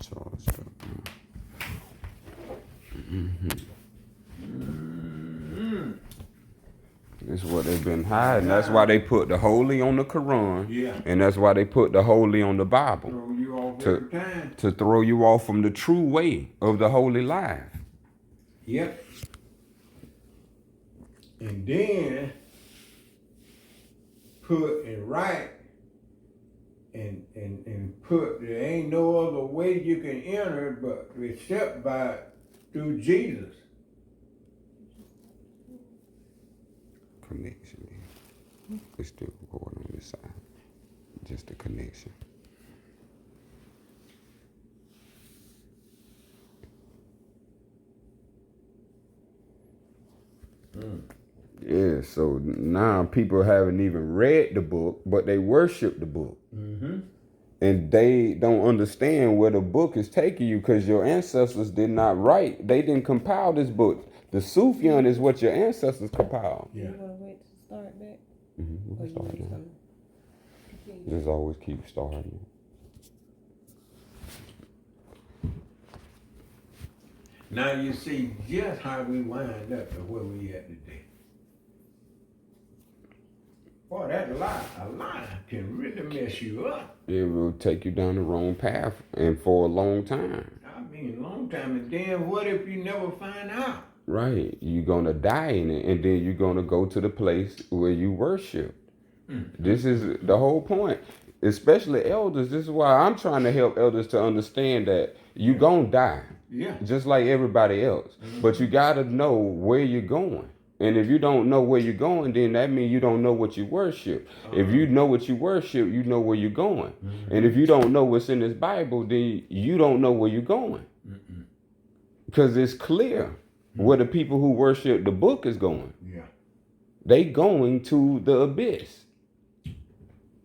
charged up. That's what they've been hiding. That's why they put the holy on the Quran. Yeah. And that's why they put the holy on the Bible. Throw you off every time. To throw you off from the true way of the holy life. Yep. And then put and write and put there ain't no other way you can enter but except by through Jesus. Connection. It's still recording on this side. Just a connection. Yeah, so now people haven't even read the book, but they worship the book. Mm-hmm. And they don't understand where the book is taking you because your ancestors did not write. They didn't compile this book. The Sufyan is what your ancestors compiled. Yeah. You want to wait to start back? Mm-hmm. Or you Start need now. some? Just always keep starting. Now you see just how we wind up to where we at today. Boy, that a lie can really mess you up. It will take you down the wrong path and for a long time. I mean, a long time. And then what if you never find out? Right. You're going to die in it, and then you're going to go to the place where you worship. Mm-hmm. This is the whole point. Especially elders. This is why I'm trying to help elders to understand that you're going to die. Yeah. Just like everybody else. Mm-hmm. But you got to know where you're going. And if you don't know where you're going, then that means you don't know what you worship. If you know what you worship, you know where you're going. Mm-hmm. And if you don't know what's in this Bible, then you don't know where you're going. Because it's clear where the people who worship the book is going. Yeah. They going to the abyss.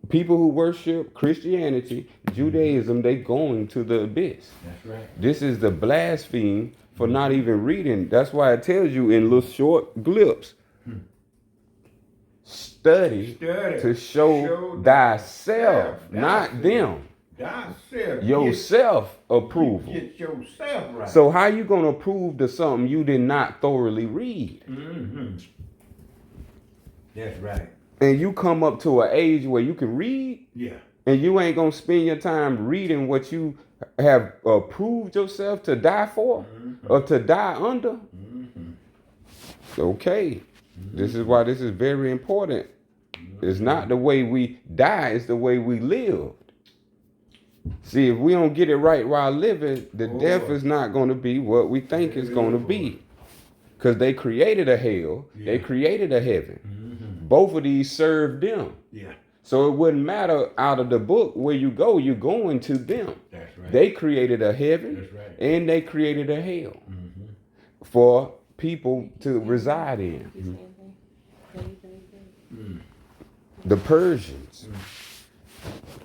People who worship Christianity, Judaism, they going to the abyss. That's right. This is the blaspheme for not even reading. That's why it tells you in little short glips. Study to show thyself, not them. Thyself. Yourself approval. Get yourself right. So how you going to prove to something you did not thoroughly read? Mm-hmm. That's right. And you come up to an age where you can read. Yeah. And you ain't going to spend your time reading what you have proved yourself to die for or to die under. Mm-hmm. Okay. Mm-hmm. This is why this is very important. Mm-hmm. It's not the way we die, it's the way we live. See, if we don't get it right while living, the death is not going to be what we think it's going to be. Because they created a hell, they created a heaven. Mm-hmm. Both of these served them. Yeah. So it wouldn't matter out of the book where you go, you're going to them. That's right. They created a heaven and they created a hell for people to reside in. Mm-hmm. The Persians.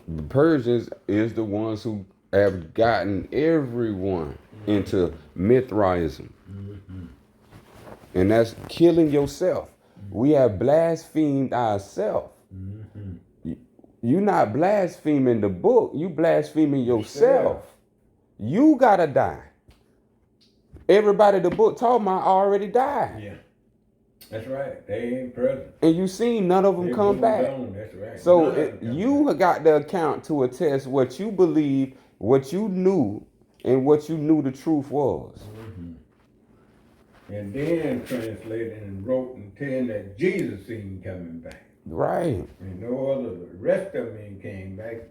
The Persians is the ones who have gotten everyone into Mithraism. Mm-hmm. And that's killing yourself. We have blasphemed ourselves. Mm-hmm. You're not blaspheming the book. You blaspheming yourself. You gotta die. Everybody the book talking about already died. Yeah. That's right. They ain't present. And you seen none of them come back. That's right. So you got the account to attest what you believe, what you knew, and what you knew the truth was. Mm-hmm. And then translated and wrote and telling that Jesus ain't coming back. Right. And no other, the rest of them came back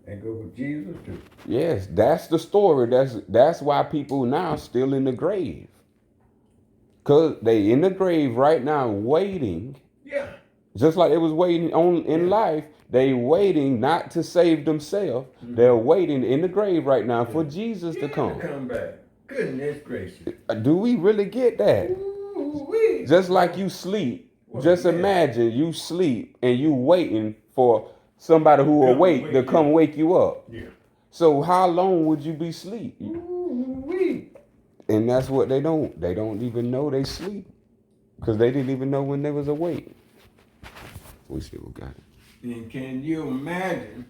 and go with Jesus too. Yes, that's the story. That's why people now still in the grave. Because they in the grave right now waiting. Yeah. Just like they was waiting on in life, they waiting not to save themselves. Mm-hmm. They're waiting in the grave right now for Jesus to come. Come back. Goodness gracious. Do we really get that? Ooh-wee. Just like you sleep. Just imagine you sleep and you waiting for somebody who awake to come wake you up. Yeah. So how long would you be asleep? Ooh-wee. And that's what they don't even know they sleep. Because they didn't even know when they was awake. We still got it. And can you imagine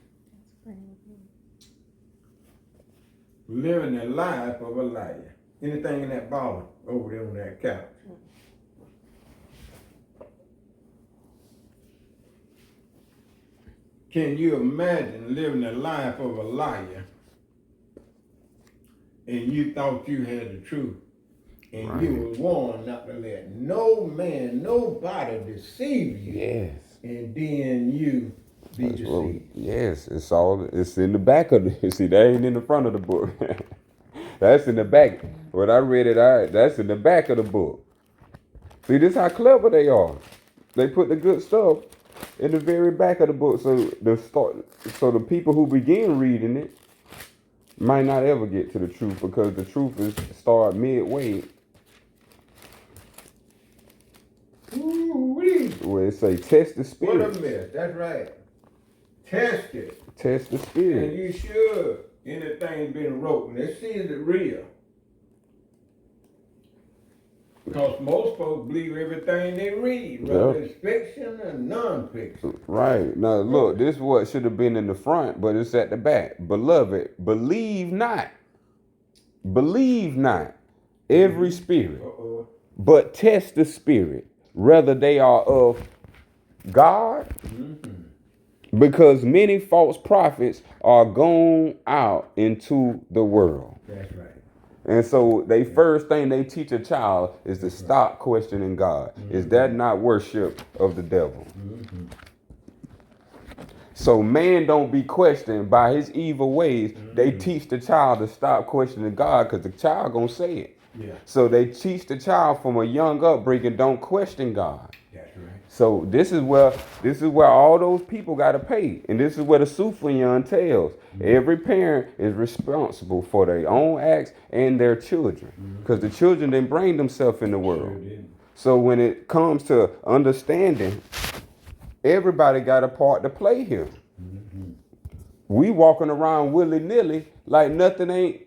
living the life of a liar. Anything in that bottle over there on that couch? Can you imagine living the life of a liar and you thought you had the truth and you were warned not to let no man, nobody deceive you. Yes. And then you be deceived. Yes, it's in the back of the, see, that ain't in the front of the book. That's in the back. When I read it, that's in the back of the book. See, this how clever they are. They put the good stuff in the very back of the book, so the people who begin reading it might not ever get to the truth, because the truth is start midway. Ooh-wee. Where it say test the spirit. What a mess. That's right. Test it. Test the spirit. And you should. Anything been wrote, let's see, is it real? Because most folks believe everything they read, whether it's fiction or non-fiction. Right. Now, look, this is what should have been in the front, but it's at the back. Beloved, believe not every spirit, but test the spirit, whether they are of God, because many false prophets are gone out into the world. That's right. And so they first thing they teach a child is to stop questioning God. Is that not worship of the devil? So man don't be questioned by his evil ways. They teach the child to stop questioning God, because the child gonna say it. Yeah. So they teach the child from a young upbringing, don't question God. That's right. So this is where all those people got to pay, and this is where the Sufyan tells every parent is responsible for their own acts and their children, because the children didn't bring themselves in the world. So when it comes to understanding, everybody got a part to play here. We walking around willy-nilly like nothing ain't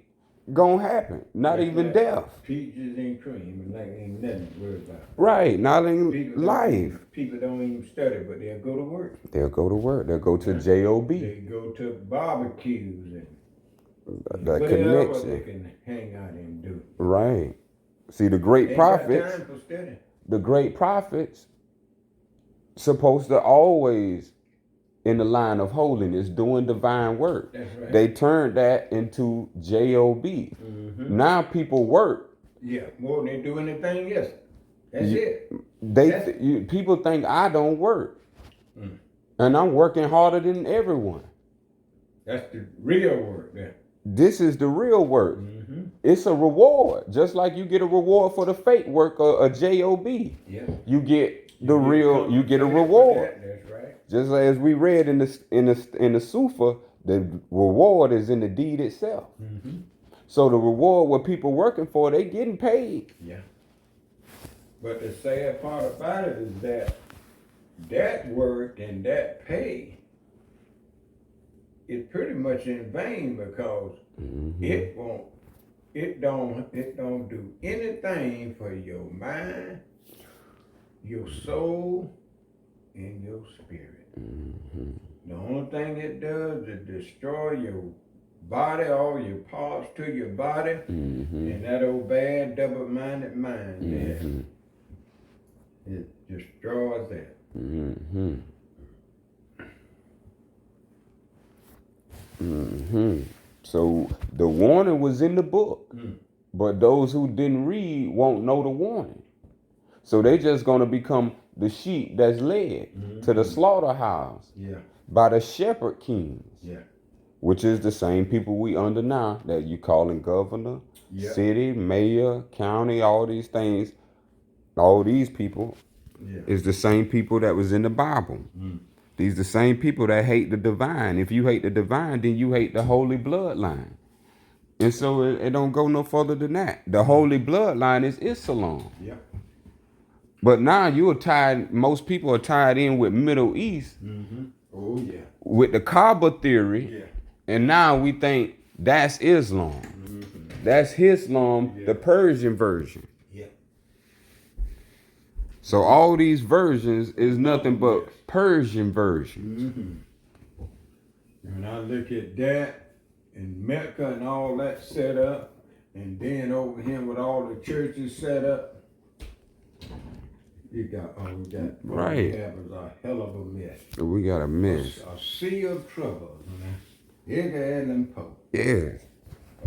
gonna happen, not even death. Peaches and cream, like ain't nothing to worry about. Right, not in life. People don't even study, but they'll go to work. They'll go to work. They'll go to J.O.B. They go to barbecues and that whatever connection. they can hang out and do. Right. See, the great Ain't prophets. got time for study. The great prophets supposed to always in the line of holiness, doing divine work. That's right. They turned that into J.O.B. Now people work. Yeah, more than they do anything else. That's it. People think I don't work. And I'm working harder than everyone. That's the real work there. This is the real work. It's a reward. Just like you get a reward for the fake work of a J.O.B. Yeah. You get the real, you get a reward. That's right. Just as we read in the Sufa, the reward is in the deed itself. So the reward, what people working for, they getting paid. Yeah. But the sad part about it is that work and that pay is pretty much in vain, because it don't do anything for your mind, your soul, and your spirit. The only thing it does is destroy your body, all your parts to your body, and that old bad double-minded mind there, it destroys that. So the warning was in the book, but those who didn't read won't know the warning. So they just gonna become the sheep that's led to the slaughterhouse by the shepherd kings, which is the same people we under now that you calling governor, city, mayor, county, all these things. All these people is the same people that was in the Bible. These the same people that hate the divine. If you hate the divine, then you hate the holy bloodline. And so it don't go no further than that. The holy bloodline is Islam. But now most people are tied in with Middle East, with the Kaaba theory, and now we think that's Islam. That's Islam, the Persian version. So all these versions is nothing but Persian versions. When I look at that, and Mecca and all that set up, and then over here with all the churches set up, we got Right. That was a hell of a mess. We got a mess. A sea of trouble, Edgar Allan Poe. Yeah.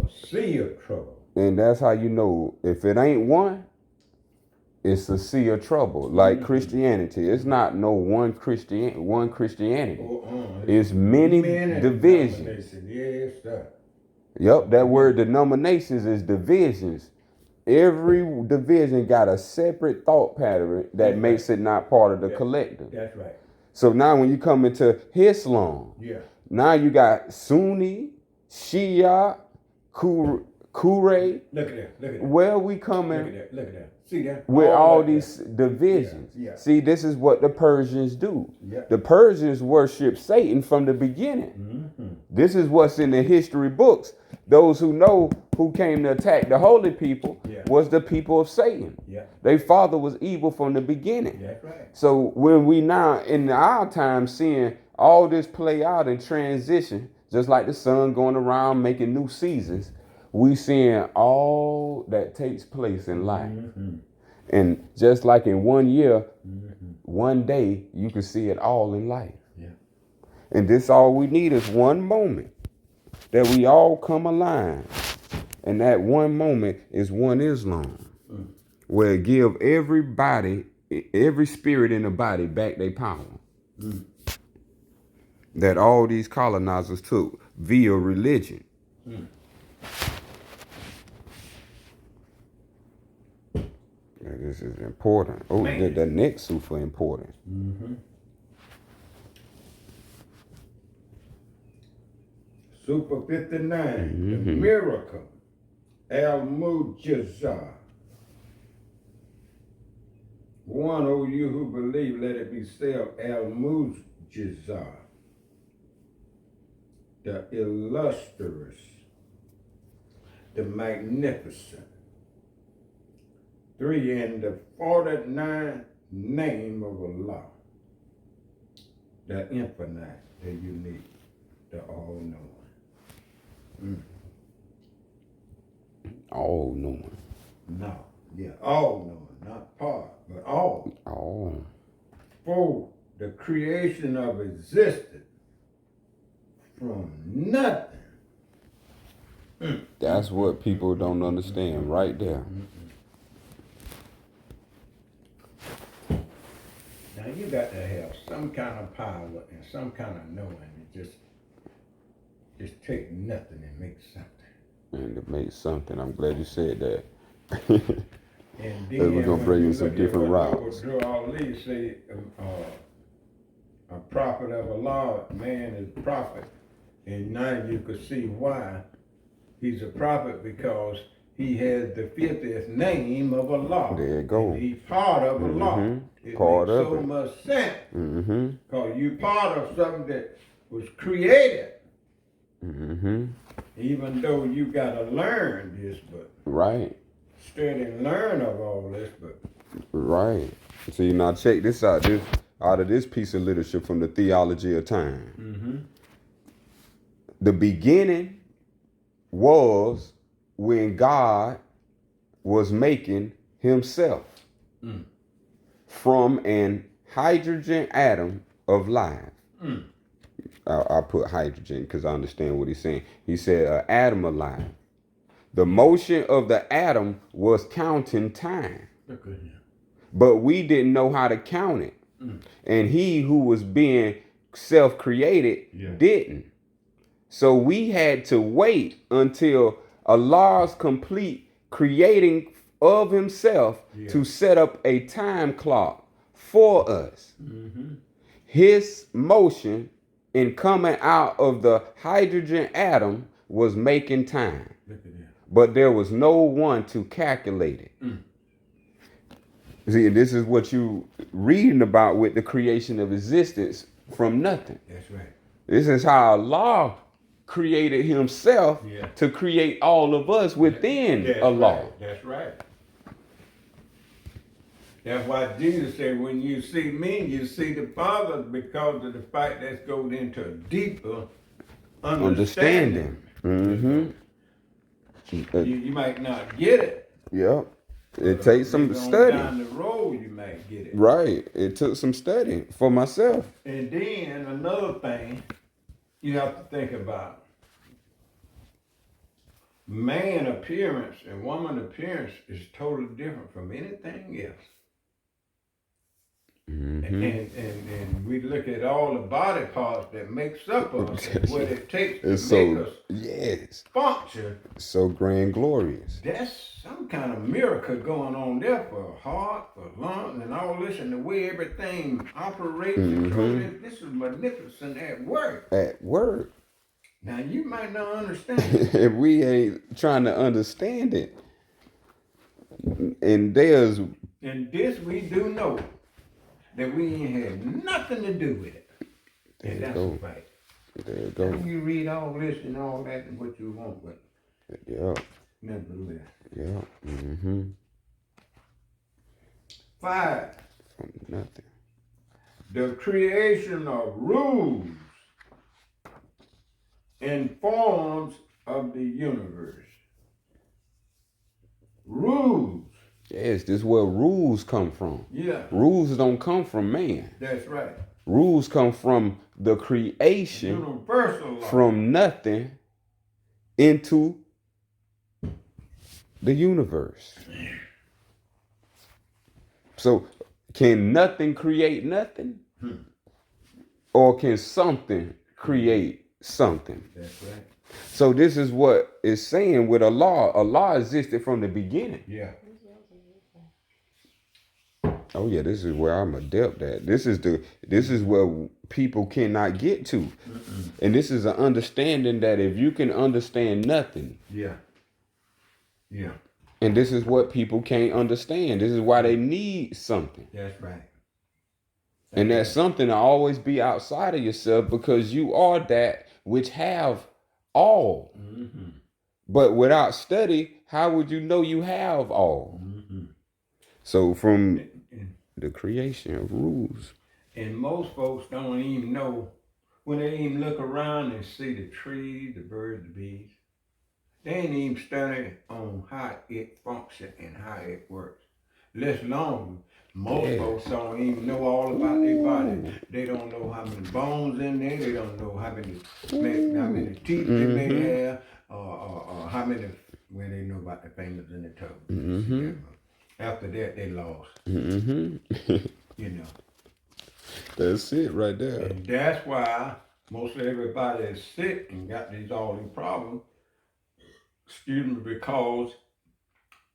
A sea of trouble. And that's how you know if it ain't one, it's a sea of trouble. Like Christianity, it's not no one Christianity. It's many divisions. Yes, sir. Yep, that word denominations is divisions. Every division got a separate thought pattern that makes it not part of the collective. That's right. So now when you come into Islam, now you got Sunni, Shia, Kure. Look at that. Where we coming? Look at that. See that? With all these divisions. Yeah. See, this is what the Persians do. Yeah. The Persians worship Satan from the beginning. Mm-hmm. This is what's in the history books. Those who know who came to attack the holy people was the people of Satan. Yeah. Their father was evil from the beginning. That's right. So when we now in our time seeing all this play out and transition, just like the sun going around making new seasons, we seeing all that takes place in life. Mm-hmm. And just like in 1 year, one day, you can see it all in life. Yeah. And this all we need is one moment that we all come aligned. And that one moment is one Islam, where it give everybody, every spirit in the body back their power. That all these colonizers took via religion. This is important. Oh, the next super important. Mm-hmm. Super 59, the miracle, Al-Mujizah. One, O you who believe, let it be said, Al-Mujizah, the illustrious, the magnificent. 3, and the 49th name of Allah, the infinite, the unique, the all-knowing. All-knowing. No, yeah, all-knowing, not part, but all. All. For the creation of existence from nothing. That's what people don't understand right there. Now you got to have some kind of power and some kind of knowing. It just take nothing and make something. And to make something, I'm glad you said that. And then we're gonna bring in some different routes. Drew Ali say, a prophet of Allah, man is prophet, and now you could see why he's a prophet, because he has the 50th name of Allah. There you go. And he's part of Allah. It Part makes of so it. much sense. Because you're part of something that was created. Even though you got to learn this, but right. study and learn of all this, but right. See, now check this out. Out of this piece of literature from the Theology of Time. The beginning was when God was making himself from an hydrogen atom of life. I put hydrogen because I understand what he's saying. He said an atom of life. The motion of the atom was counting time. But we didn't know how to count it. And he who was being self-created didn't. So we had to wait until Allah's complete creating of himself to set up a time clock for us. His motion in coming out of the hydrogen atom was making time. But there was no one to calculate it. See, and this is what you reading about with the creation of existence from nothing. that's right. This is how Allah created himself to create all of us within Allah. Right. That's right. That's why Jesus said, when you see me, you see the Father, because of the fact that goes into a deeper understanding. Mm-hmm. You might not get it. Yep. It takes some study. Down the road, you might get it. Right. It took some study for myself. And then another thing you have to think about. Man appearance and woman appearance is totally different from anything else. Mm-hmm. And we look at all the body parts that makes up us and what it takes to It's make so, us yes, function. so grand glorious. That's some kind of miracle going on there for heart, for lungs, and all this, and the way everything operates. Mm-hmm. This is magnificent at work. At work. Now you might not understand. If we ain't trying to understand it. And there's. And this we do know that we ain't had nothing to do with it. There And you that's go. a fact. There you go. Now you read all this and all that and what you want, but Yeah. nevertheless. Yeah. Mm-hmm. 5. From nothing. The creation of rules and forms of the universe. Rules. Yes, this is where rules come from. Yeah. Rules don't come from man. That's right. Rules come from the creation. Universal law. From nothing into the universe. So, can nothing create nothing? Or can something create something? That's right. So this is what it's saying with a law. A law existed from the beginning. Yeah. Oh yeah, this is where I'm adept at. This is where people cannot get to. And this is an understanding that if you can understand nothing. Yeah. Yeah. And this is what people can't understand. This is why they need something. That's right. And that something will always be outside of yourself because you are that which have all. Mm-hmm. But without study, how would you know you have all? Mm-hmm. So from the creation of rules. And most folks don't even know when they even look around and see the trees, the birds, the bees. They ain't even study on how it functions and how it works. Let alone, most folks don't even know all about their body. They don't know how many bones in there. They don't know how many teeth they may have, or how many. Well, they know about the fingers and the toes. Mm-hmm. After that, they lost. Mm-hmm. You know. That's it right there. And that's why most of everybody is sick and got all these problems. Excuse me, because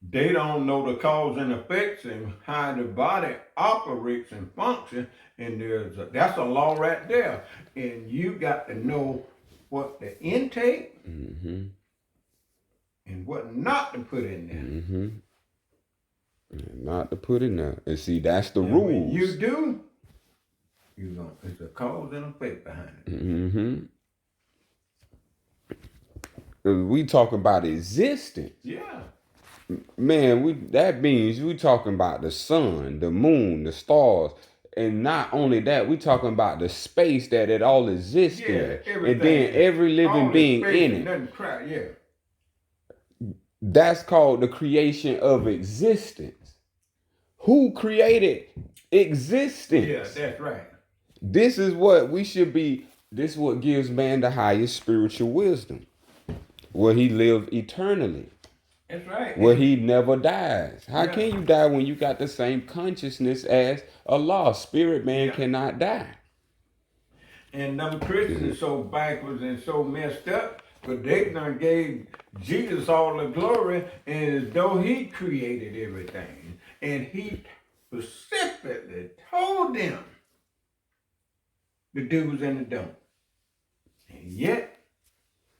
they don't know the cause and effects and how the body operates and functions. And that's a law right there. And you got to know what the intake and what not to put in there. Mm-hmm. And not to put in there. And see, that's the And rules. when you do, it's a cause and effect behind it. Mm-hmm. We talk about existence. Yeah. Man, that means we talking about the sun, the moon, the stars, and not only that, we talking about the space that it all exists in, and then every living being in it. That's called the creation of existence. Who created existence? Yeah, that's right. This is what we should be. This is what gives man the highest spiritual wisdom, where he live eternally. That's right. Where he never dies. How can you die when you got the same consciousness as Allah? Spirit man cannot die. And them Christians are so backwards and so messed up, but they done gave Jesus all the glory as though he created everything. And he specifically told them the do's and the don'ts. And yet,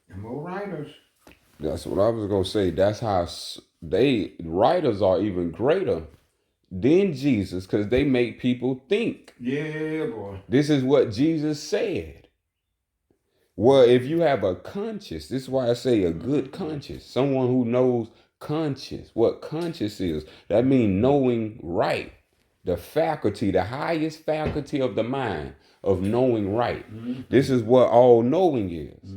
them old writers. That's what I was going to say. That's how writers are even greater than Jesus, because they make people think. Yeah, boy. This is what Jesus said. Well, if you have a conscience, this is why I say a good conscience, someone who knows conscience, what conscience is. That means knowing right. The faculty, the highest faculty of the mind of knowing right. This is what all knowing is.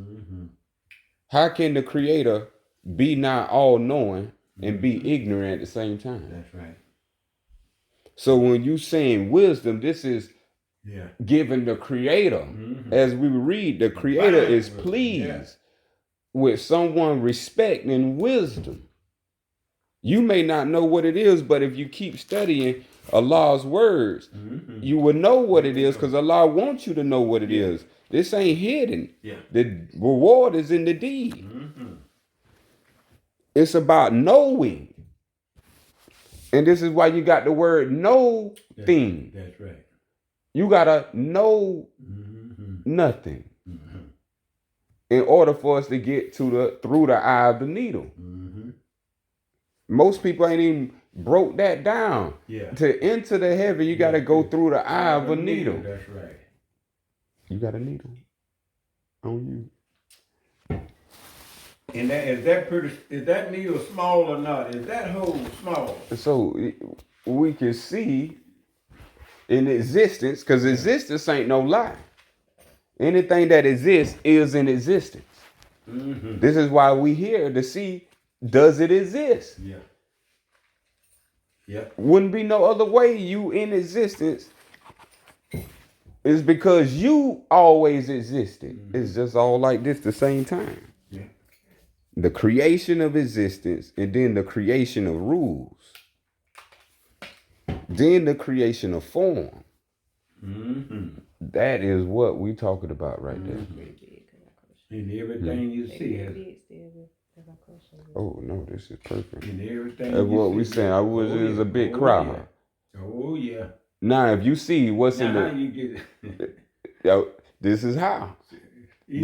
How can the Creator be not all knowing and be ignorant at the same time? That's right. So when you saying wisdom, this is Yeah. giving the Creator. As we read, the Creator is pleased with someone respecting wisdom. You may not know what it is, but if you keep studying Allah's words, you will know what it is, because Allah wants you to know what it is. This ain't hidden. Yeah. The reward is in the deed. It's about knowing. And this is why you got the word know thing. That's right. You gotta know nothing in order for us to get to through the eye of the needle. Most people ain't even broke that down. Yeah. To enter the heaven, you gotta go through the eye of a needle. That's right. You got a needle on you. And is that needle small or not? Is that hole small? So we can see in existence, because existence ain't no lie. Anything that exists is in existence. This is why we here to see, does it exist? Yeah. Yeah. Wouldn't be no other way you in existence. It's because you always existed. It's just all like this the same time. Yeah. The creation of existence, and then the creation of rules. Then the creation of form. That is what we talking about right there. And everything you see has. Oh no, this is perfect. And everything. That's what we saying. I was it was a big crowd. Oh yeah. Now, if you see what's in Now the, how you get it? yo, this is how.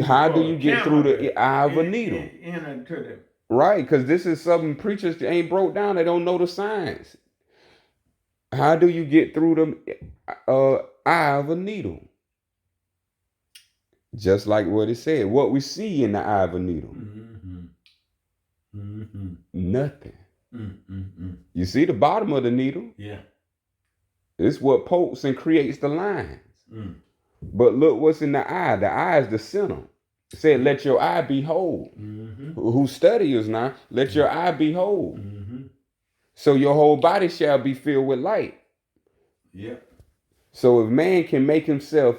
How do you get through the eye of a needle? Into the. Right, because this is something preachers that ain't broke down. They don't know the science. How do you get through the eye of a needle? Just like what it said. What we see in the eye of a needle. Nothing. You see the bottom of the needle? Yeah. It's what pokes and creates the lines. But look what's in the eye. The eye is the center. It said, let your eye be whole. Who study us now, let your eye be whole. So your whole body shall be filled with light. Yeah. So if man can make himself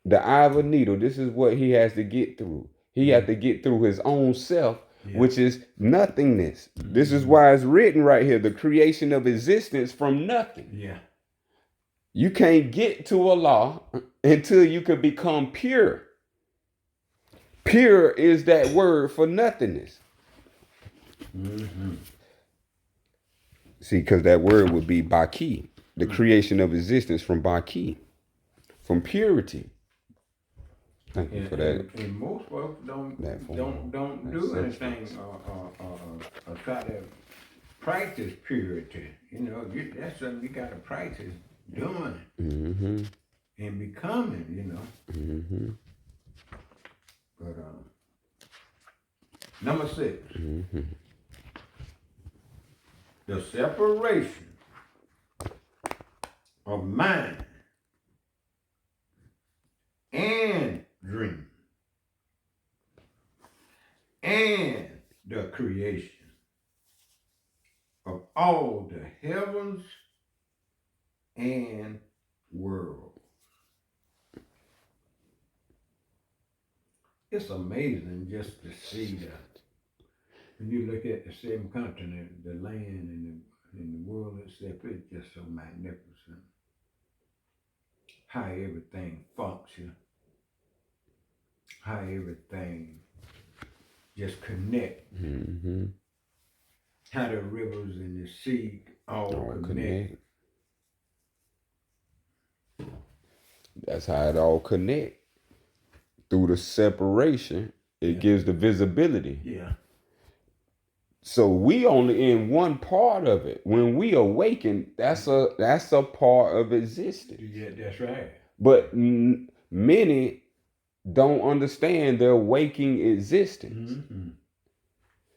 the eye of a needle, this is what he has to get through. He has to get through his own self, which is nothingness. This is why it's written right here, the creation of existence from nothing. Yeah. You can't get to Allah until you can become pure. Pure is that word for nothingness. See, because that word would be Baki, the creation of existence from Baki, from purity. Thank you for that. And most folks don't do anything or try to practice purity. You know, that's something you got to practice doing and becoming. You know. But number 6, the separation of mind and dream and the creation of all the heavens and world. It's amazing just to see that. When you look at the 7 continents, the land and the world itself, it's just so magnificent. How everything functions, how everything just connect, how the rivers and the sea all connect. That's how it all connect. Through the separation, it gives the visibility. Yeah. So we only in one part of it. When we awaken, that's a part of existence. Yeah, that's right. But many don't understand their waking existence.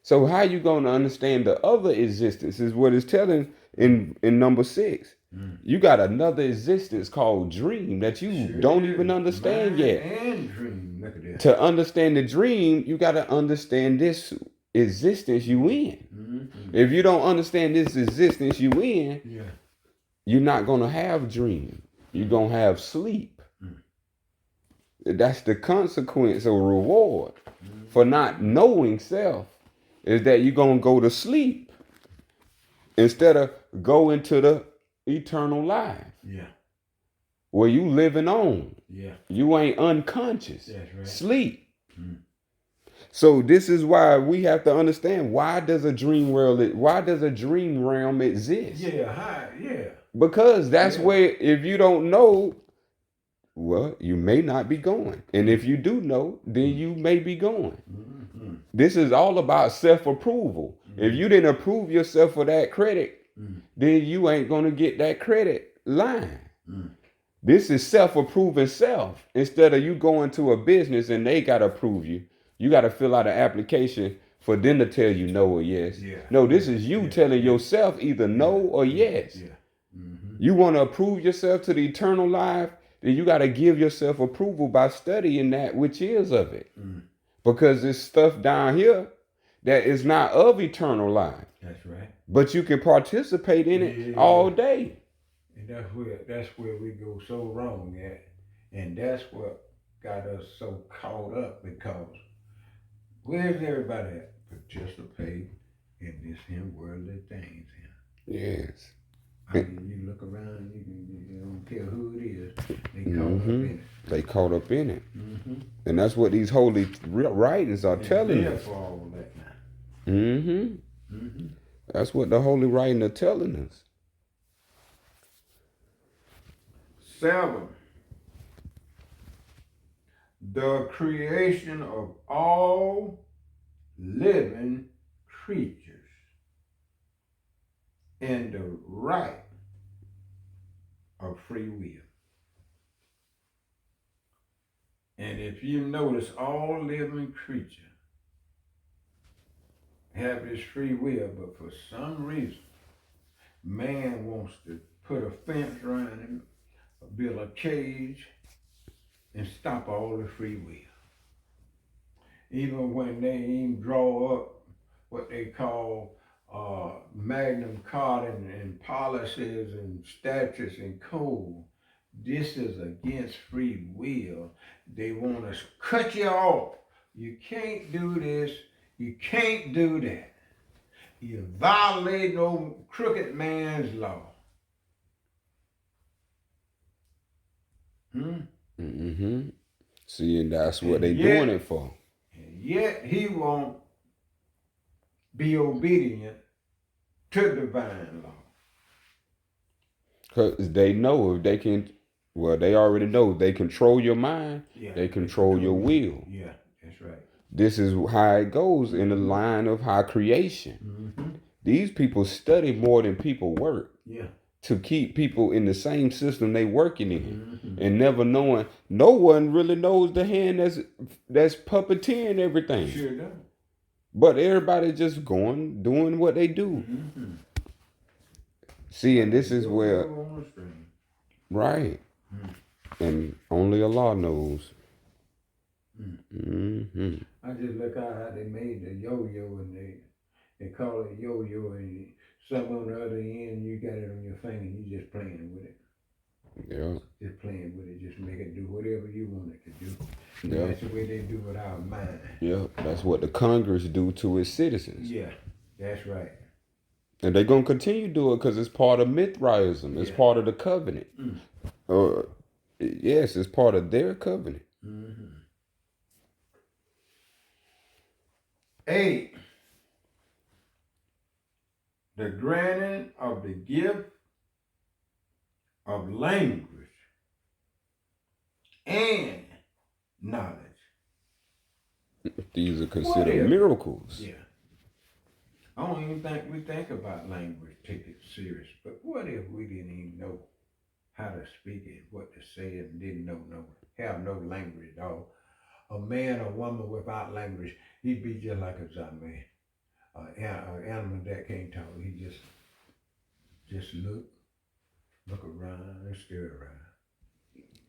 So how you going to understand the other existence is what it's telling in number 6. You got another existence called dream that you don't even understand yet. And dream. Look at that. To understand the dream, you got to understand this existence you in. If you don't understand this existence you in, you're not going to have dream. You're going to have sleep. That's the consequence or reward for not knowing self, is that you're going to go to sleep instead of go into the eternal life. Yeah. Where you living on. Yeah. You ain't unconscious. That's right. Sleep. So this is why we have to understand, why does a dream realm exist? Yeah. Because that's where, if you don't know, well, you may not be going. And if you do know, then you may be going. This is all about self-approval. If you didn't approve yourself for that credit, then you ain't going to get that credit line. This is self-approving self. Instead of you going to a business and they got to approve you, you got to fill out an application for them to tell you no or yes. No, this is you telling yourself either no or yes. You want to approve yourself to the eternal life, then you got to give yourself approval by studying that which is of it. Because there's stuff down here that is not of eternal life. That's right. But you can participate in it all day. And that's where we go so wrong at. And that's what got us so caught up, because where's everybody at? Participate in this here worldly things here. Yes. I mean, you look around, you don't care who it is, they caught up in it. They caught up in it. And that's what these holy writings are telling us. For all that now. That's what the holy writings are telling us. 7. The creation of all living creatures and the right of free will. And if you notice, all living creatures have this free will, but for some reason, man wants to put a fence around him, build a cage, and stop all the free will. Even when they even draw up what they call Magnum Carta and policies and statutes and code, this is against free will. They want to cut you off. You can't do this. You can't do that. You violate no crooked man's law. See, and that's what they doing it for. And yet he won't be obedient to divine law. Because they know if they can, well, they already know they control your mind, they control your will. Yeah, that's right. This is how it goes in the line of high creation. These people study more than people work. To keep people in the same system they working in, and never knowing, no one really knows the hand that's puppeteering everything. Sure does. But everybody just doing what they do. See, and this is where, right, and only Allah knows. I just look out how they made the yo-yo, and they call it yo-yo, and something on the other end, you got it on your finger, you just playing with it. Just playing with it, just make it do whatever you want it to do. That's the way they do with our mind. That's what the Congress do to its citizens. That's right. And they're going to continue to do it because it's part of Mithraism. It's part of the covenant. Yes, it's part of their covenant. 8. The granting of the gift of language and knowledge. These are considered miracles. I don't even think we think about language, take it serious. But what if we didn't even know how to speak it, what to say, and didn't have no language at all? A man or woman without language, he'd be just like a zombie. An animal that can't talk. He just look Look around and stare around.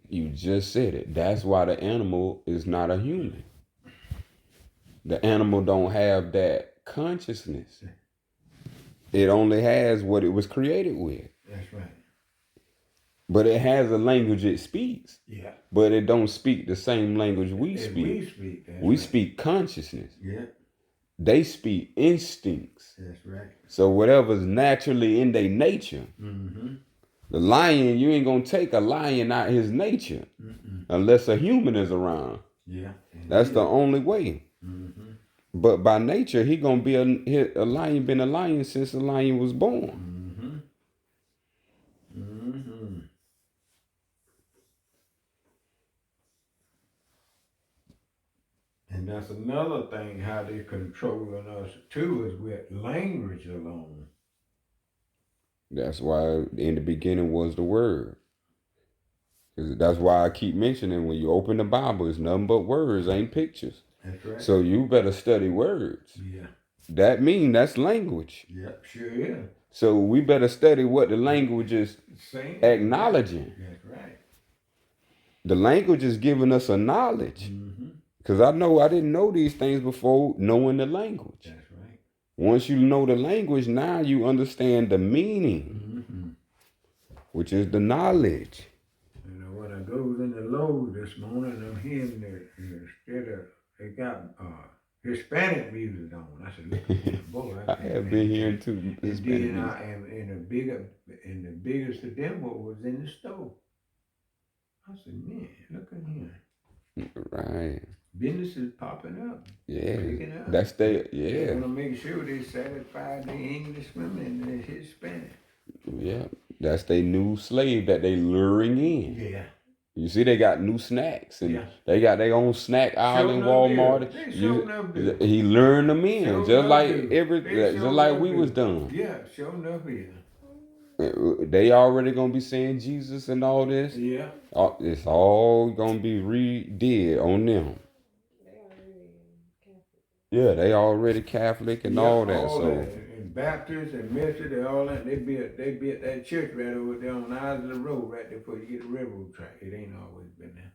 You just said it. That's why the animal is not a human. The animal don't have that consciousness. It only has what it was created with. That's right. But it has a language it speaks. Yeah. But it don't speak the same language we As speak. we speak. We right. speak consciousness. Yeah. They speak instincts. That's right. So whatever's naturally in their nature. Mm-hmm. The lion, you ain't gonna take a lion out his nature unless a human is around. Yeah. That's the only way. Mm-hmm. But by nature, he gonna be a lion. Been a lion since the lion was born. Mm-hmm. Mm-hmm. And that's another thing, how they controlling us too, is with language alone. That's why in the beginning was the word. That's why I keep mentioning when you open the Bible, it's nothing but words, ain't pictures. That's right. So you better study words. Yeah. That mean that's language. Yep, sure is. So we better study what the language is acknowledging. That's right. The language is giving us a knowledge. Because I didn't know these things before knowing the language. That's right. Once you know the language, now you understand the meaning, which is the knowledge. You know, when I goes in the Lowe's this morning, I'm hearing that they got Hispanic music on. I said, look at that, boy. I have been hearing too. Hispanic music. And the biggest of them was in the store. I said, man, look at him. Right. Business is popping up. Yeah. Picking up. That's They yeah. want to make sure they satisfy the Englishman and the Hispanic. Yeah. That's their new slave that they luring in. Yeah. You see, they got new snacks and Yeah. they got their own snack aisle in Walmart. He luring them in, just like we was done. Yeah, sure enough is. They already gonna be saying Jesus and all this. Yeah. It's all gonna be redid on them. Yeah, they already Catholic and all that. All so that. And Baptist and Methodist and all that, they built that church right over there on the side of the road, right there before you get the railroad track. It ain't always been there.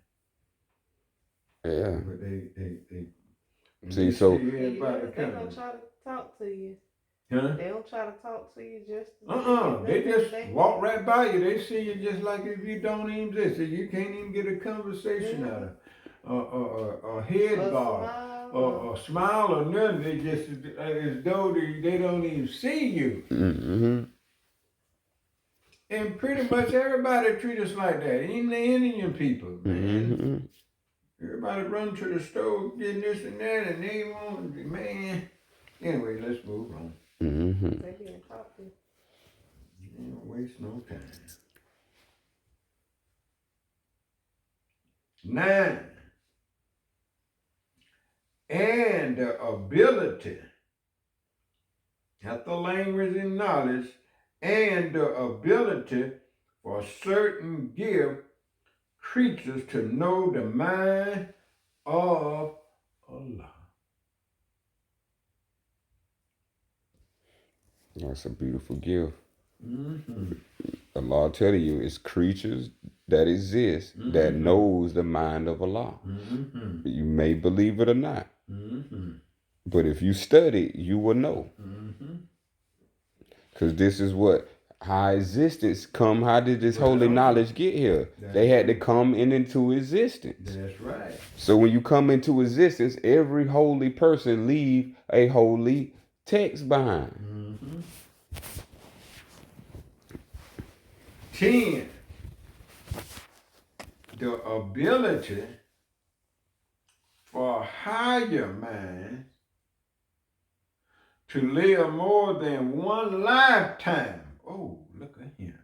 Yeah. But they See, so they don't try to talk to you. Huh? They don't try to talk to you just. They just walk right by you. They see you just like if you don't even exist. You can't even get a conversation out of a head bob or a smile or nothing. They just as though they don't even see you. Mm-hmm. And pretty much everybody treat us like that. Even the Indian people, man. Mm-hmm. Everybody run to the store getting this and that, and they want, man. Anyway, let's move on. Mm-hmm. They being talking. Don't waste no time. 9. And the ability, not the language and knowledge, and the ability for certain gift creatures to know the mind of Allah. That's a beautiful gift. Mm-hmm. Allah telling you, it's creatures that exist that knows the mind of Allah. Mm-hmm. You may believe it or not. Mm-hmm. But if you study, you will know. Because this is how existence come. How did this holy knowledge get here? They had to come into existence. That's right. So when you come into existence, every holy person leave a holy text behind. 10. The ability for higher minds to live more than one lifetime. Oh, look at here.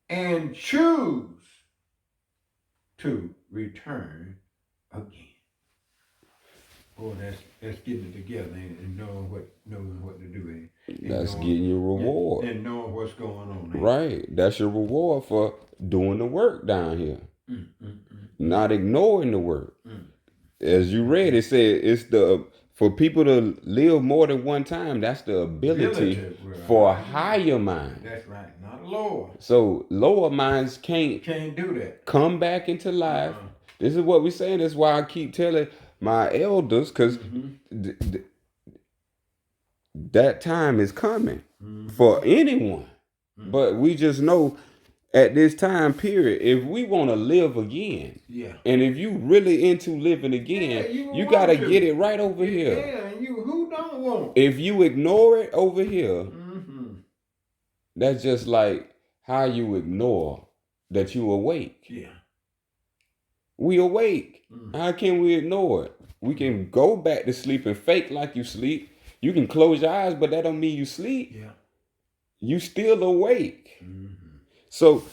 And choose to return again. Oh, that's getting it together and knowing what to do. That's getting your reward. And knowing what's going on. Right. That's your reward for doing the work down here. Not ignoring the work. As you read, it said it's the For people to live more than one time, that's the ability for a higher mind. That's right, not lower. So lower minds can't do that. come back into life. This is what we're saying. That's why I keep telling my elders, because that time is coming for anyone. But we just know at this time period, if we want to live again, and if you really into living again, you got to get it right over here. Yeah, and who don't want? If you ignore it over here, that's just like how you ignore that you awake. Yeah. We awake. How can we ignore it? We can go back to sleep and fake like you sleep. You can close your eyes, but that don't mean you sleep. Yeah. You still awake. So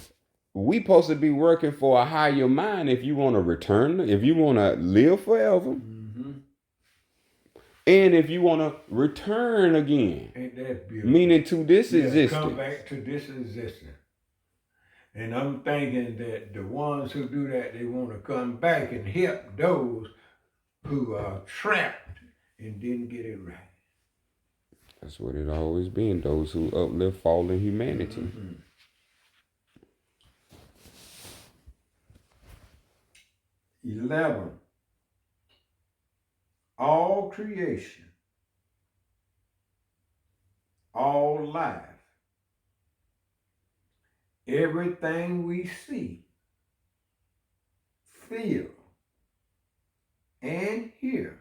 we supposed to be working for a higher mind if you want to return, if you want to live forever. And if you want to return again. Ain't that beautiful? Meaning to this existence. Come back to this existence. And I'm thinking that the ones who do that, they want to come back and help those who are trapped and didn't get it right. That's what it always been, those who uplift fallen humanity. 11. All creation, all life, everything we see, feel, and hear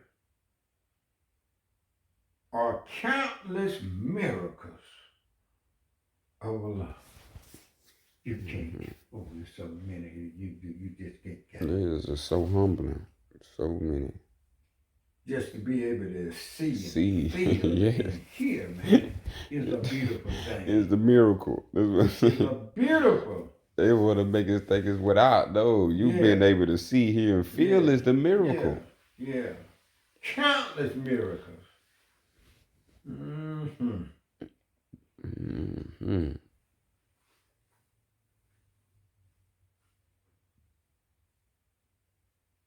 are countless miracles of Allah. You can't. Oh, there's so many. You just can't count. It is so humbling. So many. Just to be able to see and feel and hear, man, is a beautiful thing. It's the miracle. It's a beautiful. They want to make us think it's without, though. You being able to see, hear, and feel is the miracle. Yeah. Countless miracles.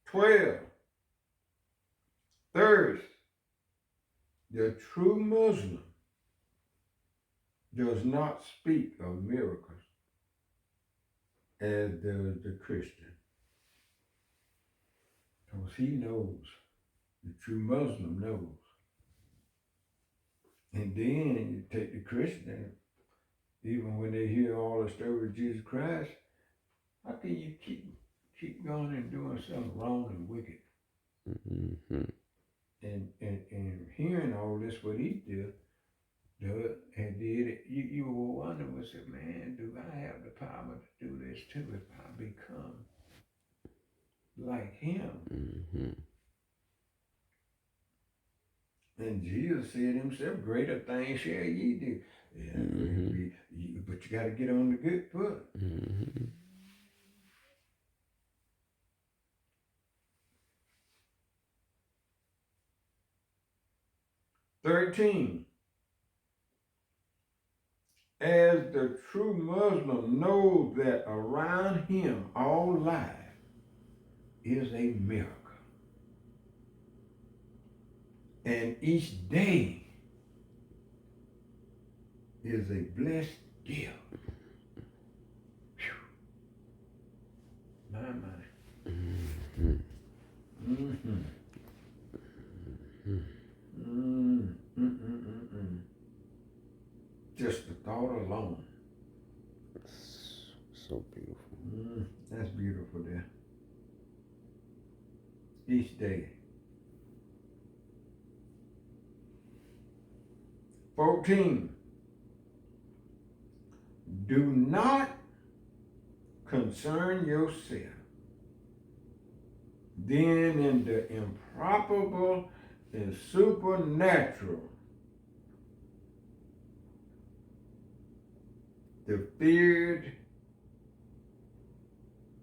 12. Thirst. The true Muslim does not speak of miracles as does the Christian. Because he knows, the true Muslim knows. And then you take the Christian, even when they hear all the story of Jesus Christ, how can you keep going and doing something wrong and wicked? And hearing all this, what he did and did it, you will wonder, and say, man, do I have the power to do this too if I become like him? And Jesus said himself, greater things shall ye do. But you got to get on the good foot. 13. As the true Muslim knows that around him all life is a miracle. And each day is a blessed gift. Whew. My. Just the thought alone. So beautiful. That's beautiful there. Each day. 14. Do not concern yourself then in the improbable and supernatural, the feared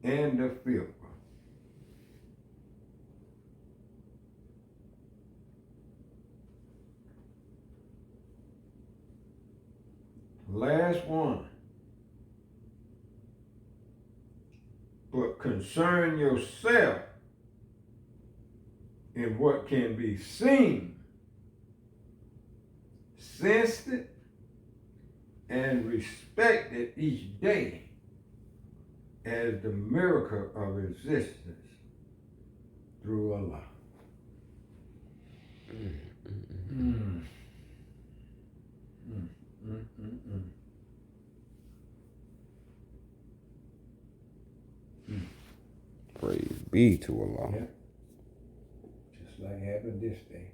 and the fearful. Last one. But concern yourself in what can be seen sensed it and respect it each day as the miracle of existence through Allah. Praise be to Allah. Yeah. Just like happened this day.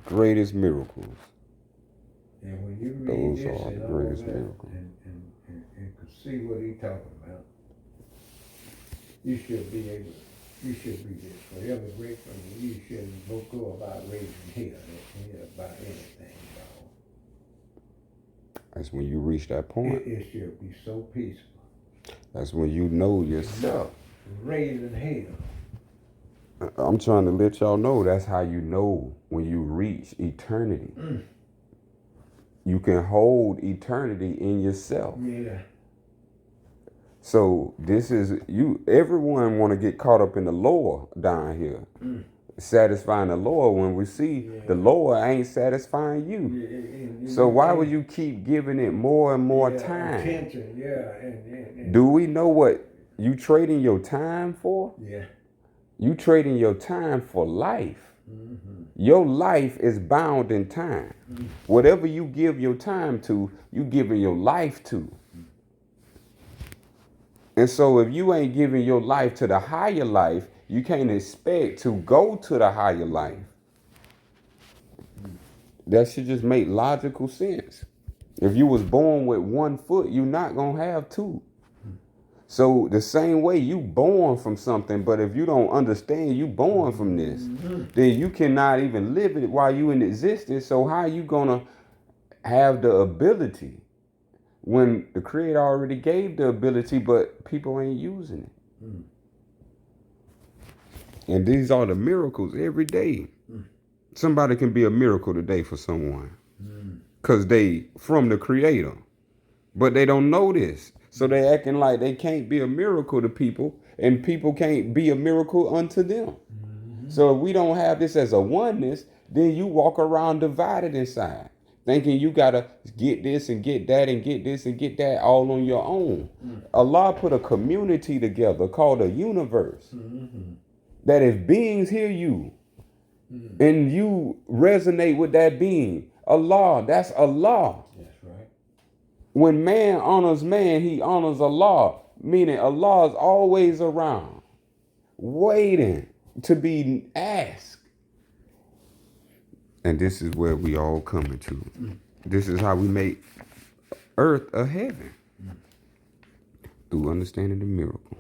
Greatest miracles. And when you read Those this are and the all greatest that, miracles. and could see what he talking about, you should be able, you should be forever grateful. You shouldn't go about raising hell about anything, dog. That's when you reach that point. It should be so peaceful. That's when you know yourself. Raising hell. I'm trying to let y'all know that's how you know when you reach eternity. You can hold eternity in yourself. Yeah. So this is you. Everyone want to get caught up in the lower down here, satisfying the lower. When we see the lower ain't satisfying you, so why would you keep giving it more and more time? Attention, and Do we know what you trading your time for? yeah. You trading your time for life. Your life is bound in time. Whatever you give your time to, you giving your life to. And so if you ain't giving your life to the higher life, you can't expect to go to the higher life. That should just make logical sense. If you was born with 1 foot, you're not going to have 2. So the same way you born from something, but if you don't understand you born from this, then you cannot even live it while you in existence. So how are you going to have the ability when the Creator already gave the ability, but people ain't using it? And these are the miracles every day. Somebody can be a miracle today for someone because they from the Creator, but they don't know this. So they acting like they can't be a miracle to people, and people can't be a miracle unto them. So if we don't have this as a oneness, then you walk around divided inside, thinking you gotta get this and get that and get this and get that all on your own. Allah put a community together called a universe. That if beings hear you and you resonate with that being, Allah, that's Allah. That's right. When man honors man, he honors Allah, meaning Allah is always around, waiting to be asked. And this is where we all coming to. This is how we make earth a heaven, through understanding the miracle.